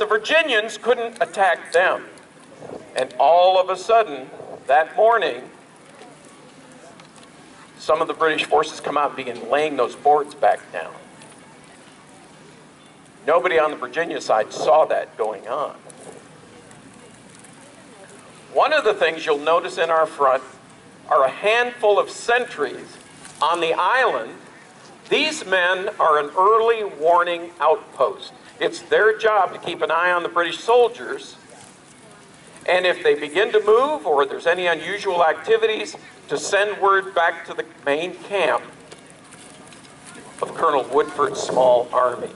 the Virginians couldn't attack them. And all of a sudden, that morning, some of the British forces come out and begin laying those boards back down. Nobody on the Virginia side saw that going on. One of the things you'll notice in our front are a handful of sentries on the island. These men are an early warning outpost. It's their job to keep an eye on the British soldiers, and if they begin to move or there's any unusual activities, to send word back to the main camp of Colonel Woodford's small army.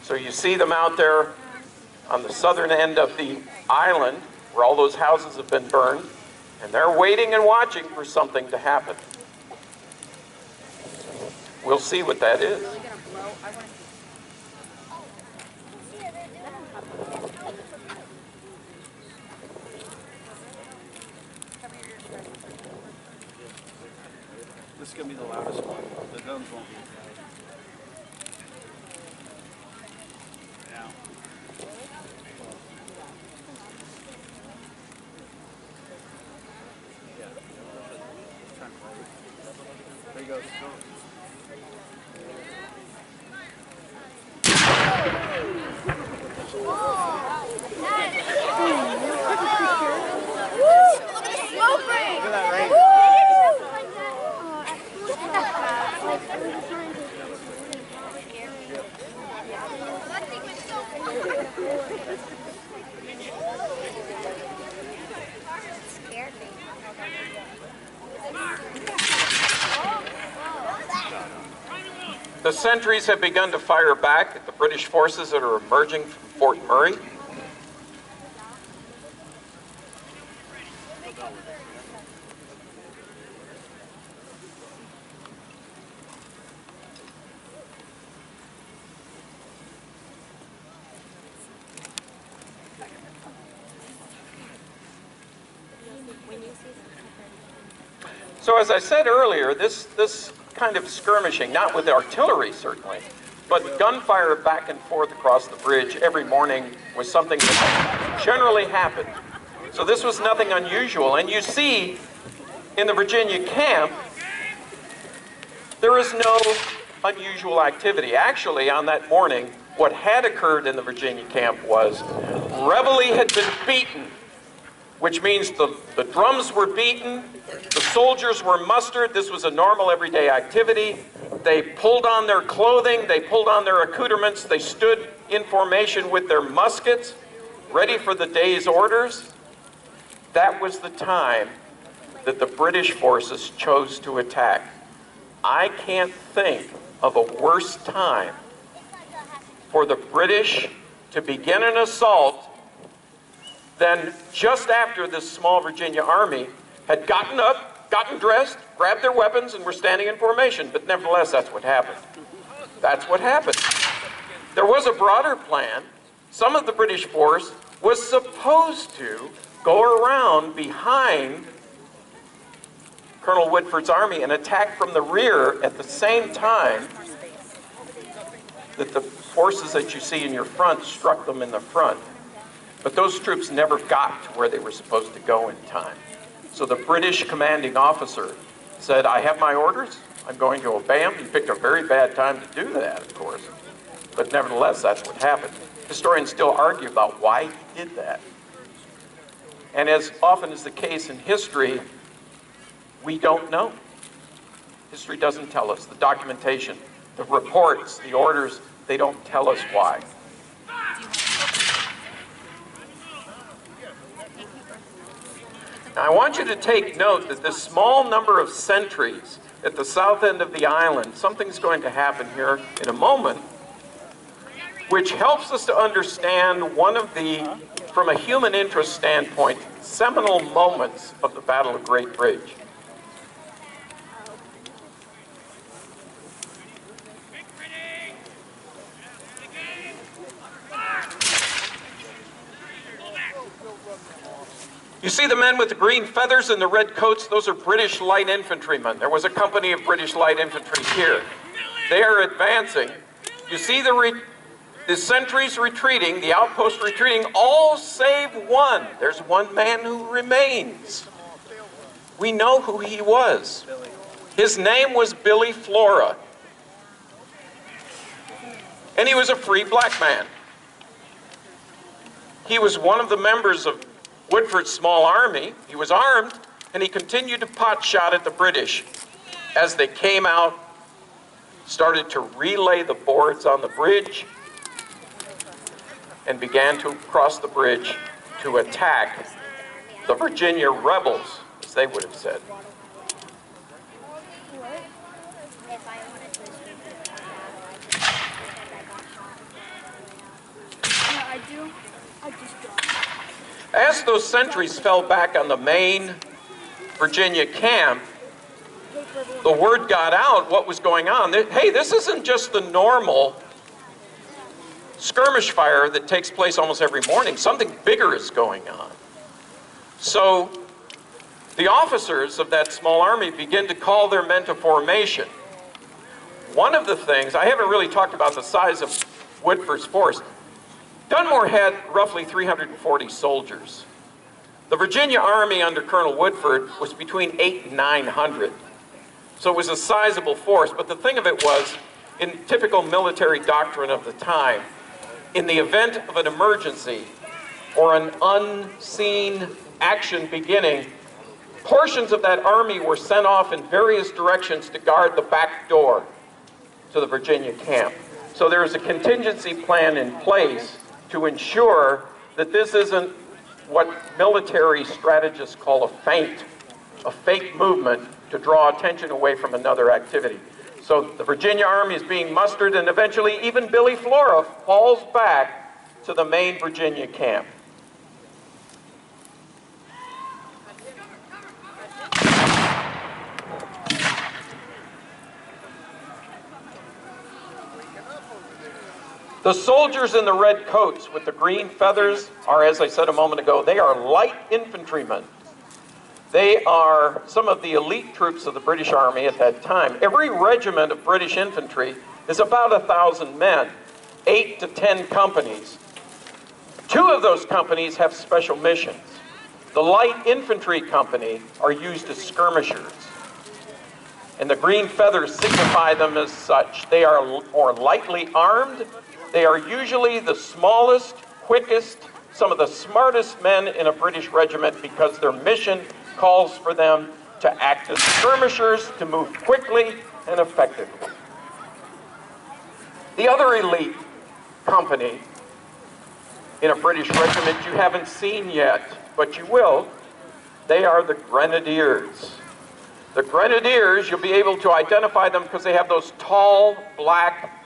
So you see them out there on the southern end of the island where all those houses have been burned, and they're waiting and watching for something to happen. We'll see what that is. This is going to be the loudest one. The guns won't be. Now. Yeah. There you go. Look at that rain. The sentries have begun to fire back at the British forces that are emerging from Fort Murray. So as I said earlier, this kind of skirmishing, not with artillery certainly, but gunfire back and forth across the bridge every morning was something that generally happened. So this was nothing unusual. And you see in the Virginia camp, there is no unusual activity. Actually, on that morning, what had occurred in the Virginia camp was reveille had been beaten, which means the drums were beaten, the soldiers were mustered. This was a normal everyday activity. They pulled on their clothing, they pulled on their accoutrements, they stood in formation with their muskets, ready for the day's orders. That was the time that the British forces chose to attack. I can't think of a worse time for the British to begin an assault than just after this small Virginia army had gotten up, gotten dressed, grabbed their weapons, and were standing in formation. But nevertheless, that's what happened. That's what happened. There was a broader plan. Some of the British force was supposed to go around behind Colonel Woodford's army and attack from the rear at the same time that the forces that you see in your front struck them in the front. But those troops never got to where they were supposed to go in time. So the British commanding officer said, I have my orders, I'm going to obey them. He picked a very bad time to do that, of course. But nevertheless, that's what happened. Historians still argue about why he did that. And as often is the case in history, we don't know. History doesn't tell us. The documentation, the reports, the orders, they don't tell us why. Now, I want you to take note that this small number of sentries at the south end of the island, something's going to happen here in a moment, which helps us to understand one of the, from a human interest standpoint, seminal moments of the Battle of Great Bridge. You see the men with the green feathers and the red coats? Those are British light infantrymen. There was a company of British light infantry here. They are advancing. You see the the sentries retreating, the outpost retreating, all save one. There's one man who remains. We know who he was. His name was Billy Flora. And he was a free black man. He was one of the members of Woodford's small army. He was armed, and he continued to pot shot at the British as they came out, started to relay the boards on the bridge, and began to cross the bridge to attack the Virginia rebels, as they would have said. As those sentries fell back on the main Virginia camp, the word got out what was going on. Hey, this isn't just the normal skirmish fire that takes place almost every morning. Something bigger is going on. So the officers of that small army begin to call their men to formation. One of the things, I haven't really talked about the size of Woodford's force. Dunmore had roughly 340 soldiers. The Virginia Army under Colonel Woodford was between 800 and 900. So it was a sizable force, but the thing of it was, in typical military doctrine of the time, in the event of an emergency or an unseen action beginning, portions of that army were sent off in various directions to guard the back door to the Virginia camp. So there is a contingency plan in place to ensure that this isn't what military strategists call a fake movement to draw attention away from another activity. So the Virginia Army is being mustered, and eventually even Billy Flora falls back to the main Virginia camp. The soldiers in the red coats with the green feathers are, as I said a moment ago, they are light infantrymen. They are some of the elite troops of the British Army at that time. Every regiment of British infantry is about 1,000 men, 8 to 10 companies. 2 of those companies have special missions. The light infantry company are used as skirmishers, and the green feathers signify them as such. They are more lightly armed. They are usually the smallest, quickest, some of the smartest men in a British regiment because their mission calls for them to act as skirmishers, to move quickly and effectively. The other elite company in a British regiment you haven't seen yet, but you will. They are the grenadiers. The grenadiers, you'll be able to identify them because they have those tall, black,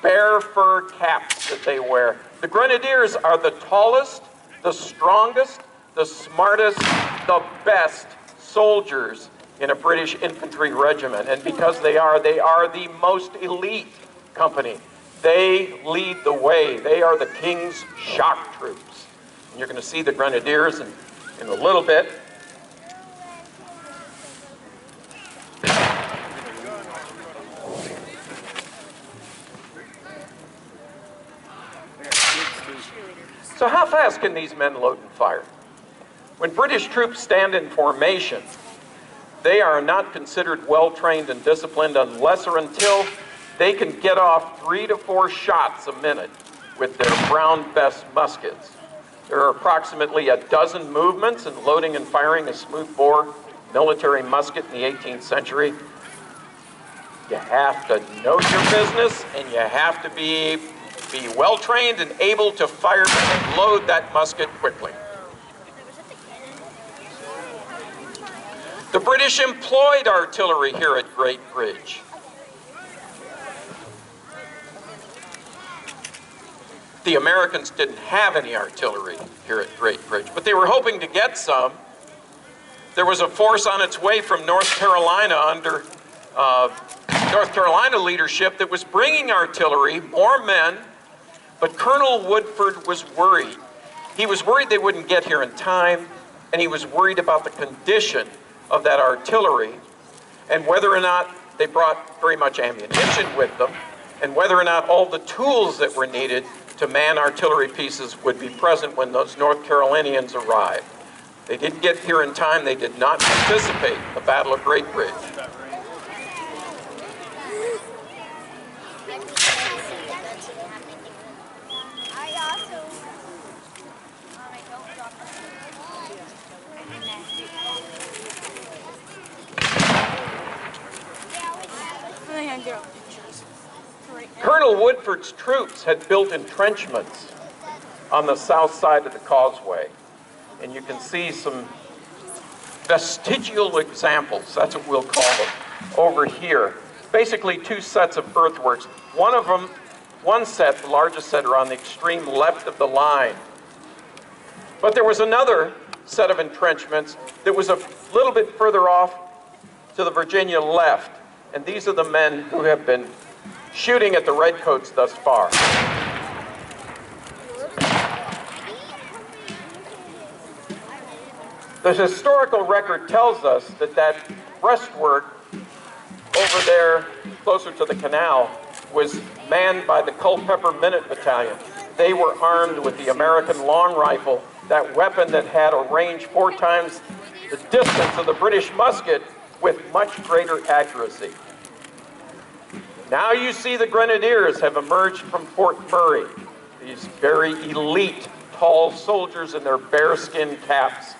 bear fur caps that they wear. The grenadiers are the tallest, the strongest, the smartest, the best soldiers in a British infantry regiment. And because they are the most elite company. They lead the way. They are the King's shock troops. And you're going to see the grenadiers in a little bit. So how fast can these men load and fire? When British troops stand in formation, they are not considered well-trained and disciplined unless or until they can get off 3 to 4 shots a minute with their brown bess muskets. There are approximately a dozen movements in loading and firing a smoothbore military musket in the 18th century. You have to know your business, and you have to be well-trained and able to fire and load that musket quickly. The British employed artillery here at Great Bridge. The Americans didn't have any artillery here at Great Bridge, but they were hoping to get some. There was a force on its way from North Carolina under North Carolina leadership that was bringing artillery, more men, but Colonel Woodford was worried. He was worried they wouldn't get here in time, and he was worried about the condition of that artillery and whether or not they brought very much ammunition with them. and whether or not all the tools that were needed to man artillery pieces would be present when those North Carolinians arrived. They didn't get here in time. They did not anticipate the Battle of Great Bridge. Colonel Woodford's troops had built entrenchments on the south side of the causeway. And you can see some vestigial examples, that's what we'll call them, over here. Basically 2 sets of earthworks. One set, the largest set, are on the extreme left of the line. But there was another set of entrenchments that was a little bit further off to the Virginia left. And these are the men who have been shooting at the redcoats thus far. The historical record tells us that that breastwork over there, closer to the canal, was manned by the Culpeper Minute Battalion. They were armed with the American long rifle, that weapon that had a range 4 times the distance of the British musket with much greater accuracy. Now you see the grenadiers have emerged from Fort Murray, these very elite, tall soldiers in their bearskin caps.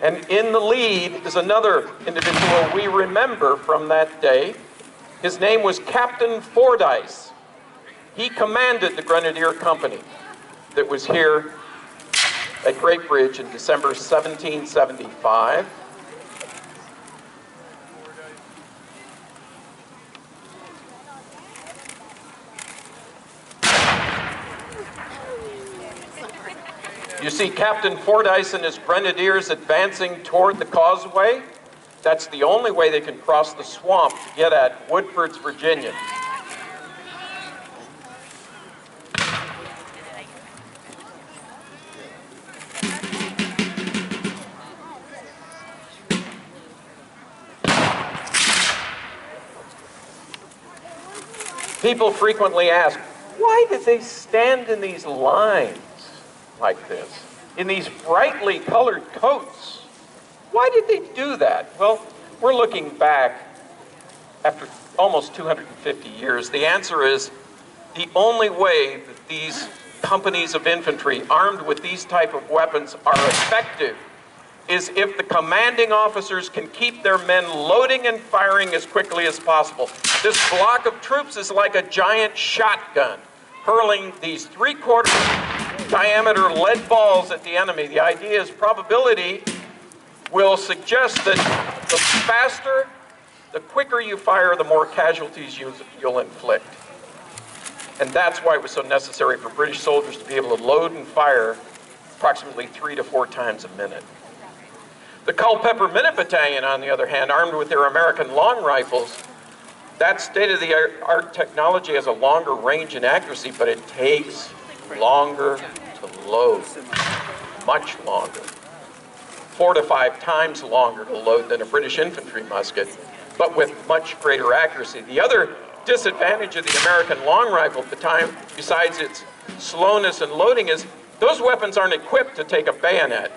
And in the lead is another individual we remember from that day. His name was Captain Fordyce. He commanded the Grenadier Company that was here at Great Bridge in December 1775. You see Captain Fordyce and his grenadiers advancing toward the causeway. That's the only way they can cross the swamp to get at Woodford's Virginian. People frequently ask, why did they stand in these lines like this, in these brightly colored coats? Why did they do that? Well, we're looking back after almost 250 years. The answer is the only way that these companies of infantry armed with these type of weapons are effective is if the commanding officers can keep their men loading and firing as quickly as possible. This block of troops is like a giant shotgun, hurling these 3/4 diameter lead balls at the enemy. The idea is probability will suggest that the faster, the quicker you fire, the more casualties you'll inflict. And that's why it was so necessary for British soldiers to be able to load and fire approximately 3 to 4 times a minute. The Culpeper Minute Battalion, on the other hand, armed with their American long rifles, that state-of-the-art technology has a longer range and accuracy, but it takes longer to load, much longer. 4 to 5 times longer to load than a British infantry musket, but with much greater accuracy. The other disadvantage of the American long rifle besides its slowness and loading is those weapons aren't equipped to take a bayonet.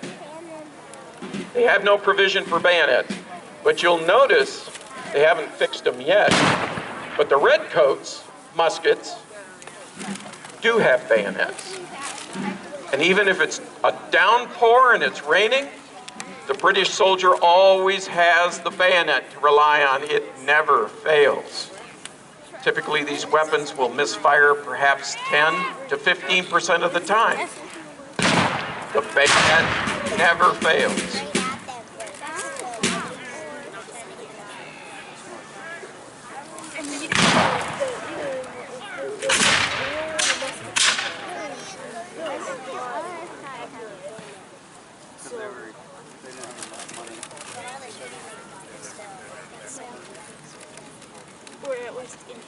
They have no provision for bayonets, but you'll notice they haven't fixed them yet. But the redcoats, muskets, do have bayonets. And even if it's a downpour and it's raining, the British soldier always has the bayonet to rely on. It never fails. Typically, these weapons will misfire perhaps 10 to 15% of the time. The bayonet never fails. Or at least injured.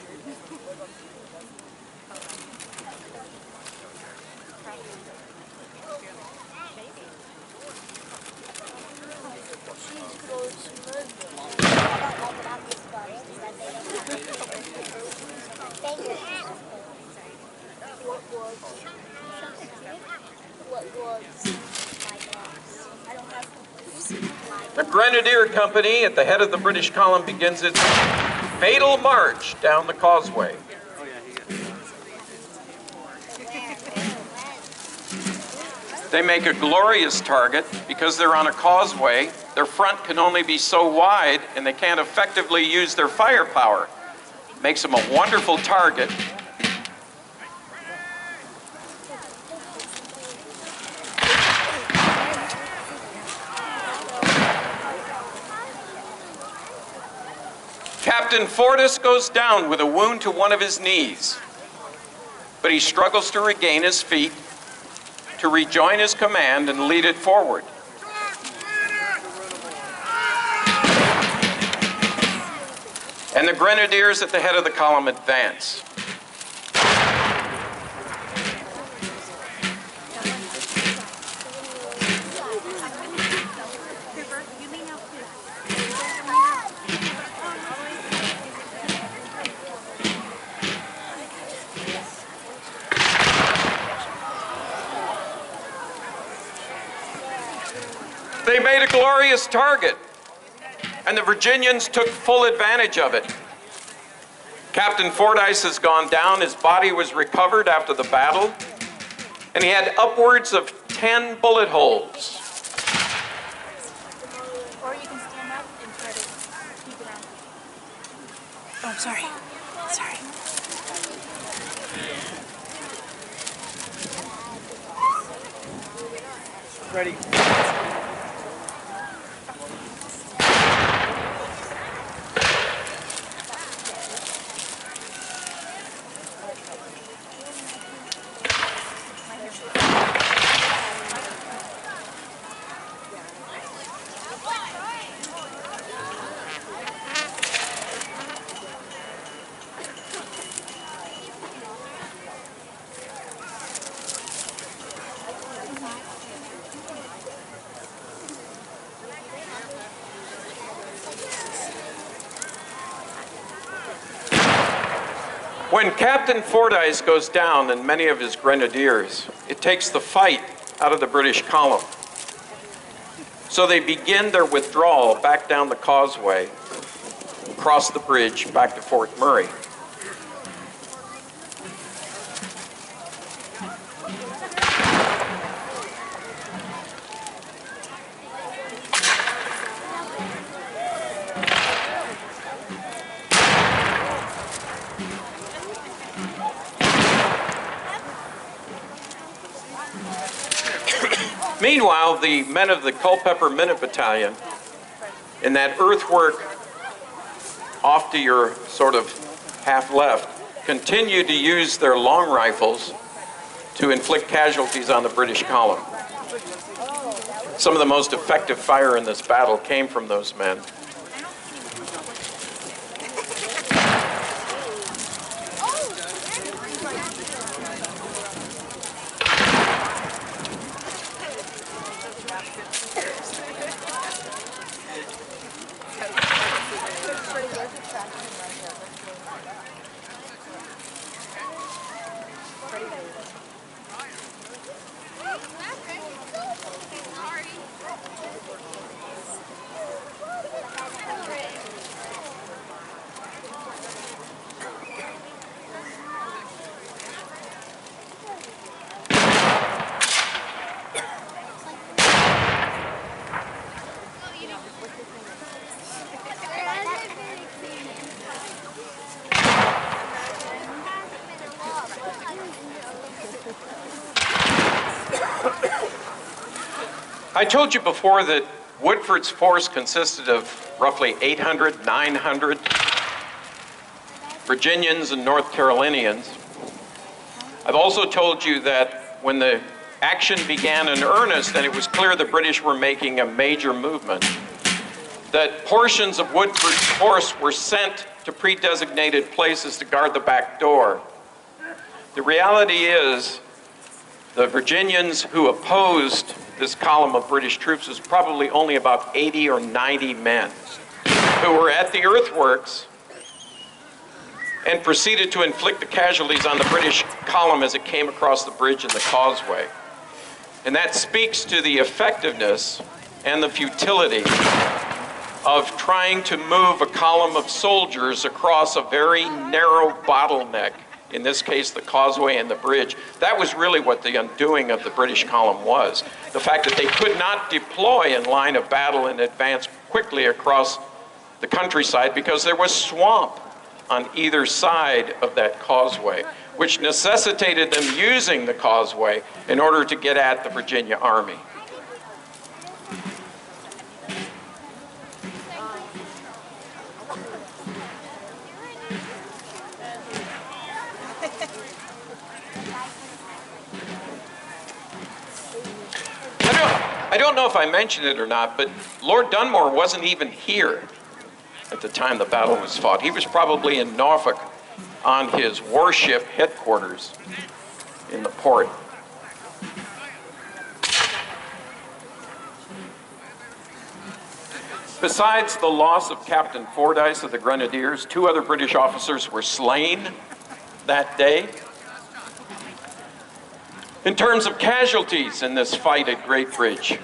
The Grenadier Company at the head of the British column begins its fatal march down the causeway. They make a glorious target because they're on a causeway. Their front can only be so wide and they can't effectively use their firepower. Makes them a wonderful target. Captain Fortis goes down with a wound to one of his knees, but he struggles to regain his feet, to rejoin his command and lead it forward. And the Grenadiers at the head of the column advance. They made a glorious target, and the Virginians took full advantage of it. Captain Fordyce has gone down. His body was recovered after the battle, and he had upwards of 10 bullet holes. Or you can stand up and try to keep it on. Oh, sorry. Sorry. Ready. When Captain Fordyce goes down and many of his grenadiers, it takes the fight out of the British column. So they begin their withdrawal back down the causeway, across the bridge, back to Fort Murray. Meanwhile, the men of the Culpeper Minute Battalion in that earthwork off to your sort of half left continue to use their long rifles to inflict casualties on the British column. Some of the most effective fire in this battle came from those men. I told you before that Woodford's force consisted of roughly 800, 900 Virginians and North Carolinians. I've also told you that when the action began in earnest and it was clear the British were making a major movement, that portions of Woodford's force were sent to pre-designated places to guard the back door. The reality is the Virginians who opposed this column of British troops was probably only about 80 or 90 men who were at the earthworks and proceeded to inflict the casualties on the British column as it came across the bridge and the causeway. And that speaks to the effectiveness and the futility of trying to move a column of soldiers across a very narrow bottleneck, in this case the causeway and the bridge. That was really what the undoing of the British column was. The fact that they could not deploy in line of battle and advance quickly across the countryside because there was swamp on either side of that causeway, which necessitated them using the causeway in order to get at the Virginia Army. I don't know if I mentioned it or not, but Lord Dunmore wasn't even here at the time the battle was fought. He was probably in Norfolk on his warship headquarters in the port. Besides the loss of Captain Fordyce of the Grenadiers, 2 other British officers were slain that day. In terms of casualties in this fight at Great Bridge,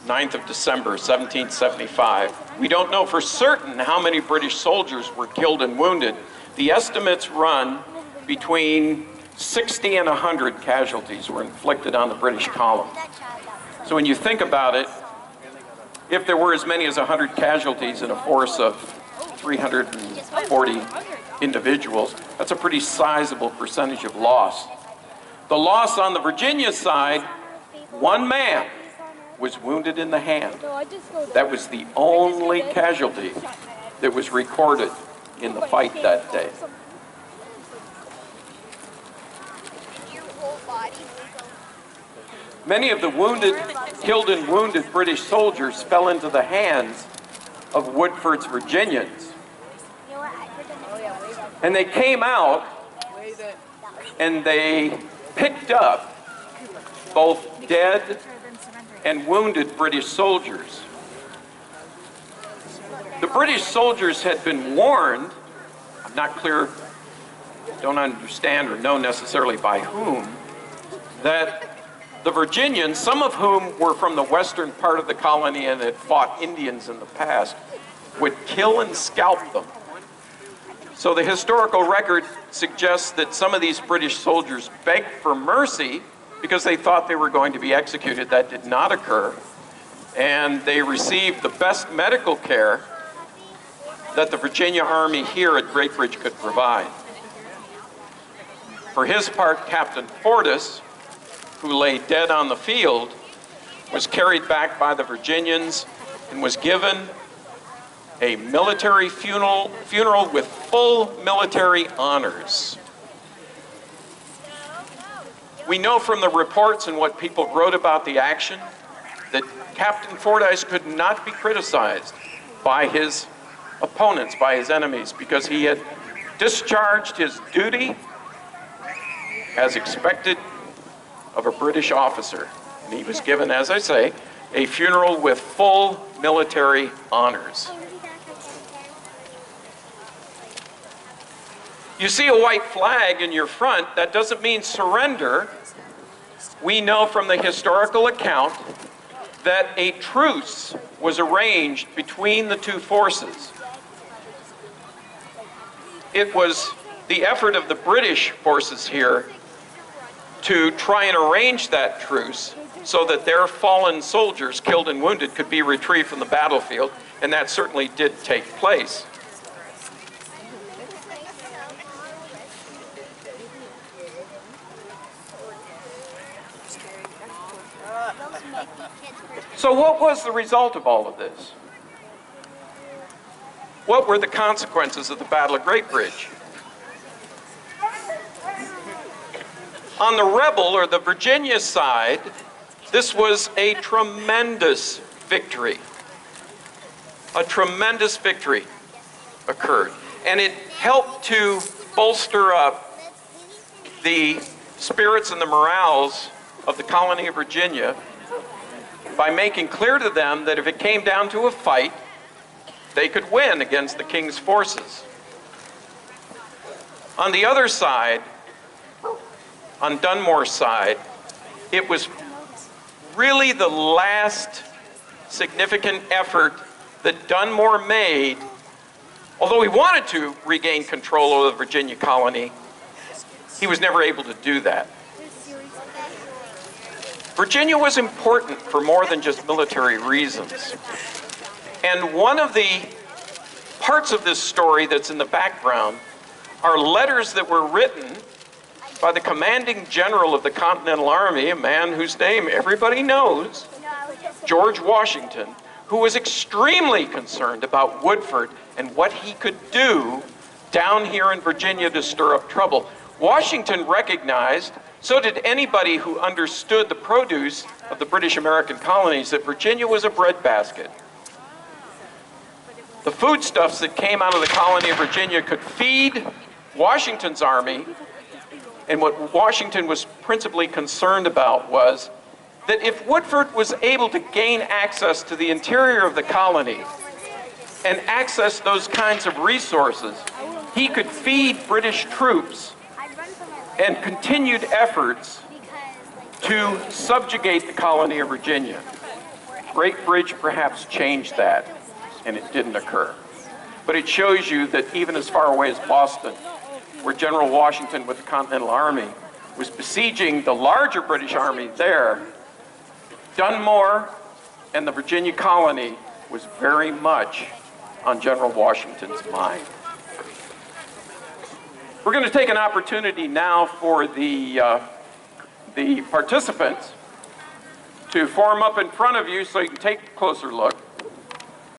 9th of December, 1775, we don't know for certain how many British soldiers were killed and wounded. The estimates run between 60 and 100 casualties were inflicted on the British column. So when you think about it, if there were as many as 100 casualties in a force of 340 individuals, that's a pretty sizable percentage of loss. The loss on the Virginia side, 1 man was wounded in the hand. That was the only casualty that was recorded in the fight that day. Many of the killed and wounded British soldiers fell into the hands of Woodford's Virginians. And they came out and they picked up both dead and wounded British soldiers. The British soldiers had been warned, I'm not clear, don't understand or know necessarily by whom, that the Virginians, some of whom were from the western part of the colony and had fought Indians in the past, would kill and scalp them. So the historical record suggests that some of these British soldiers begged for mercy because they thought they were going to be executed. That did not occur. And they received the best medical care that the Virginia Army here at Great Bridge could provide. For his part, Captain Fordyce, who lay dead on the field, was carried back by the Virginians and was given a military funeral with full military honors. We know from the reports and what people wrote about the action that Captain Fordyce could not be criticized by his opponents, by his enemies, because he had discharged his duty as expected of a British officer. And he was given, as I say, a funeral with full military honors. You see a white flag in your front, that doesn't mean surrender. We know from the historical account that a truce was arranged between the 2 forces. It was the effort of the British forces here to try and arrange that truce so that their fallen soldiers, killed and wounded, could be retrieved from the battlefield, and that certainly did take place. So what was the result of all of this? What were the consequences of the Battle of Great Bridge? On the rebel or the Virginia side, this was a tremendous victory. A tremendous victory occurred. And it helped to bolster up the spirits and the morals of the colony of Virginia by making clear to them that if it came down to a fight, they could win against the king's forces. On the other side, on Dunmore's side, it was really the last significant effort that Dunmore made. Although he wanted to regain control of the Virginia colony, he was never able to do that. Virginia was important for more than just military reasons. And one of the parts of this story that's in the background are letters that were written by the commanding general of the Continental Army, a man whose name everybody knows, George Washington, who was extremely concerned about Woodford and what he could do down here in Virginia to stir up trouble. Washington recognized, so did anybody who understood the produce of the British American colonies, that Virginia was a breadbasket. The foodstuffs that came out of the colony of Virginia could feed Washington's army, and what Washington was principally concerned about was that if Woodford was able to gain access to the interior of the colony and access those kinds of resources, he could feed British troops and continued efforts to subjugate the colony of Virginia. Great Bridge perhaps changed that, and it didn't occur. But it shows you that even as far away as Boston, where General Washington with the Continental Army was besieging the larger British army there, Dunmore and the Virginia colony was very much on General Washington's mind. We're going to take an opportunity now for the participants to form up in front of you so you can take a closer look.